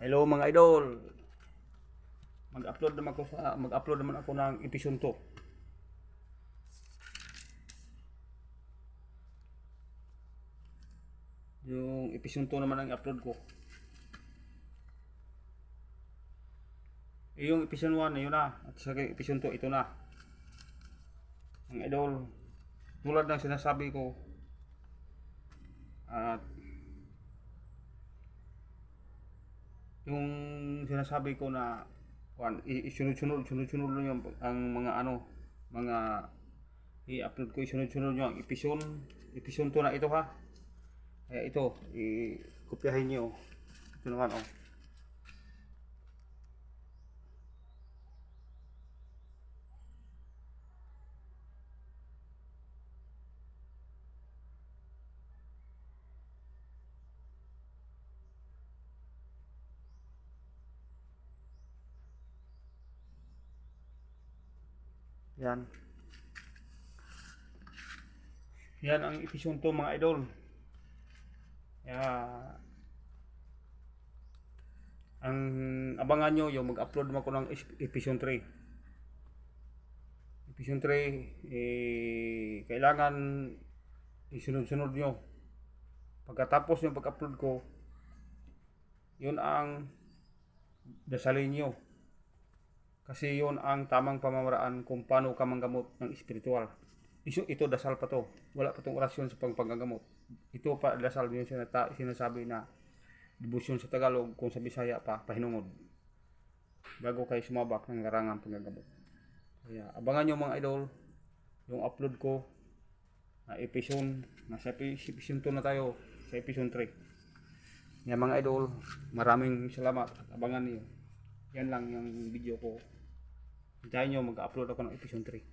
Hello mga idol. Mag-upload naman ako ng episode 2. Yung episode 2 naman ang upload ko. Yung episode 1 yun na. At sa episode 2 ito na. Mga idol, tulad ng sinasabi ko, at yung sinasabi ko na sunod-sunod lang ang mga mga i-upload ko, sunod-sunod nyo ang episode 2 na ito ha. Kaya ito, i-kopyahin nyo. Ito naman Yan. Yan ang episode 2 mga idol. Ang abangan nyo yung mag-upload mo ko ng episode 3. Episode 3, kailangan isunod-sunod nyo. Pagkatapos yung pag-upload ko, yun ang dasalin nyo. Kasi yun ang tamang pamamaraan kung paano ka manggamot ng espiritual. Ito dasal pa to. Wala pa tong orasyon sa panggamot. Ito pa dasal yung sinasabi na debosyon sa Tagalog, kung sa Bisaya pa, pahinungod. Bago kayo sumabak ng larangang panggamot. Kaya abangan nyo mga idol, yung upload ko na episode, nasa episode 2 na tayo, sa episode 3. Yan mga idol, maraming salamat at abangan niyo. Yan lang yung video ko. Hintayin nyo, mag-upload ako ng episode 3.